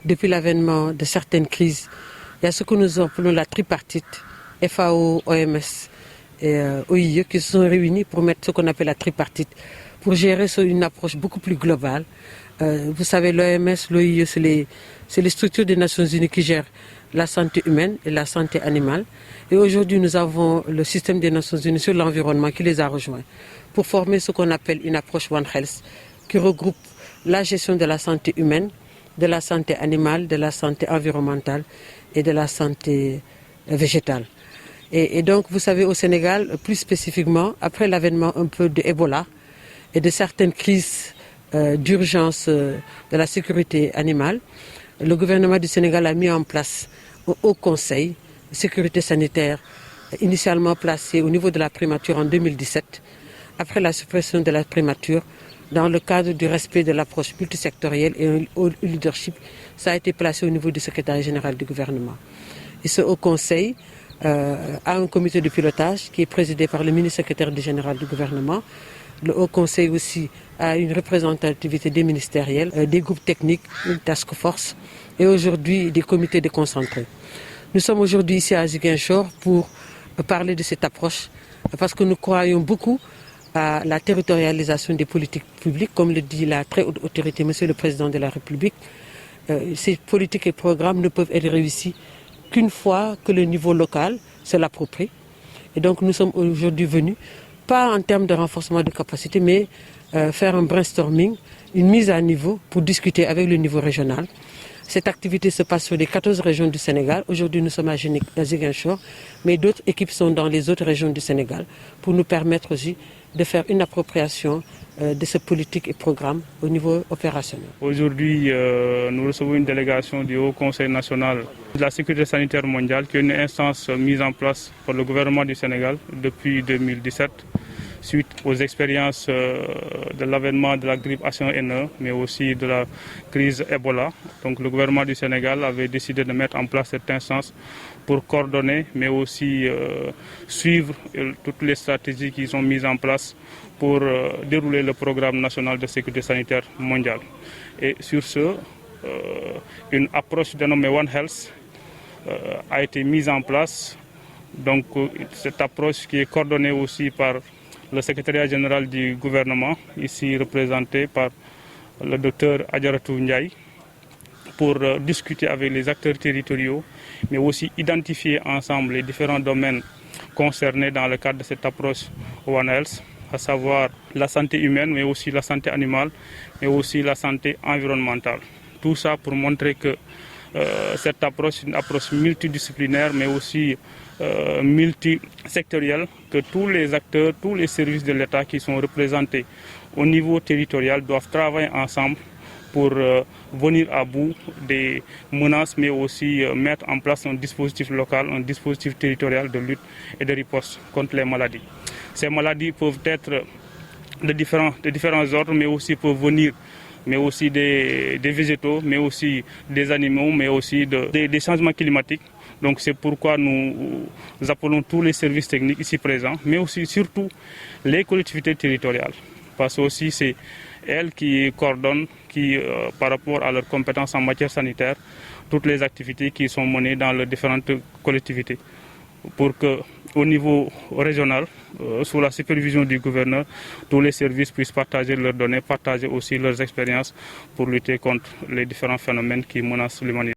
depuis l'avènement de certaines crises, il y a ce que nous appelons la tripartite, FAO, OMS et OIE, qui se sont réunis pour mettre ce qu'on appelle la tripartite, pour gérer une approche beaucoup plus globale. Vous savez, l'OMS, l'OIE, c'est les structures des Nations Unies qui gèrent la santé humaine et la santé animale. Et aujourd'hui, nous avons le système des Nations Unies sur l'environnement qui les a rejoints pour former ce qu'on appelle une approche One Health, qui regroupe la gestion de la santé humaine, de la santé animale, de la santé environnementale et de la santé végétale. Et donc, vous savez, au Sénégal, plus spécifiquement, après l'avènement un peu de Ebola et de certaines crises d'urgence de la sécurité animale, le gouvernement du Sénégal a mis en place au Haut Conseil de sécurité sanitaire, initialement placé au niveau de la primature en 2017, après la suppression de la primature, dans le cadre du respect de l'approche multisectorielle et au leadership, ça a été placé au niveau du secrétaire général du gouvernement. Et ce Haut Conseil a un comité de pilotage qui est présidé par le ministre secrétaire général du gouvernement. Le Haut Conseil aussi a une représentativité des ministériels, des groupes techniques, une task force et aujourd'hui des comités déconcentrés. Nous sommes aujourd'hui ici à Ziguinchor pour parler de cette approche parce que nous croyons beaucoup à la territorialisation des politiques publiques, comme le dit la très haute autorité, Monsieur le Président de la République. Ces politiques et programmes ne peuvent être réussis qu'une fois que le niveau local se l'approprie. Et donc nous sommes aujourd'hui venus, pas en termes de renforcement de capacité, mais faire un brainstorming, une mise à niveau pour discuter avec le niveau régional. Cette activité se passe sur les 14 régions du Sénégal. Aujourd'hui, nous sommes à Ziguinchor, mais d'autres équipes sont dans les autres régions du Sénégal pour nous permettre aussi de faire une appropriation de ces politiques et programmes au niveau opérationnel. Aujourd'hui, nous recevons une délégation du Haut Conseil national de la sécurité sanitaire mondiale, qui est une instance mise en place par le gouvernement du Sénégal depuis 2017, suite aux expériences de l'avènement de la grippe H1N1, mais aussi de la crise Ebola. Donc le gouvernement du Sénégal avait décidé de mettre en place cette instance pour coordonner, mais aussi suivre toutes les stratégies qui sont mises en place pour dérouler le programme national de sécurité sanitaire mondiale. Et sur ce, une approche dénommée One Health a été mise en place. Donc cette approche qui est coordonnée aussi par le secrétariat général du gouvernement, ici représenté par le docteur Adjaratou Ndiaye, pour discuter avec les acteurs territoriaux, mais aussi identifier ensemble les différents domaines concernés dans le cadre de cette approche One Health, à savoir la santé humaine, mais aussi la santé animale, mais aussi la santé environnementale. Tout ça pour montrer que cette approche est une approche multidisciplinaire, mais aussi multisectorielle, que tous les acteurs, tous les services de l'État qui sont représentés au niveau territorial doivent travailler ensemble pour venir à bout des menaces, mais aussi mettre en place un dispositif local, un dispositif territorial de lutte et de riposte contre les maladies. Ces maladies peuvent être de différents ordres, mais aussi peuvent venir mais aussi des végétaux, mais aussi des animaux, mais aussi des changements climatiques. Donc c'est pourquoi nous appelons tous les services techniques ici présents, mais aussi surtout les collectivités territoriales. Parce que aussi c'est elles qui coordonnent, par rapport à leurs compétences en matière sanitaire, toutes les activités qui sont menées dans les différentes collectivités. Pour qu'au niveau régional, sous la supervision du gouverneur, tous les services puissent partager leurs données, partager aussi leurs expériences pour lutter contre les différents phénomènes qui menacent l'humanité.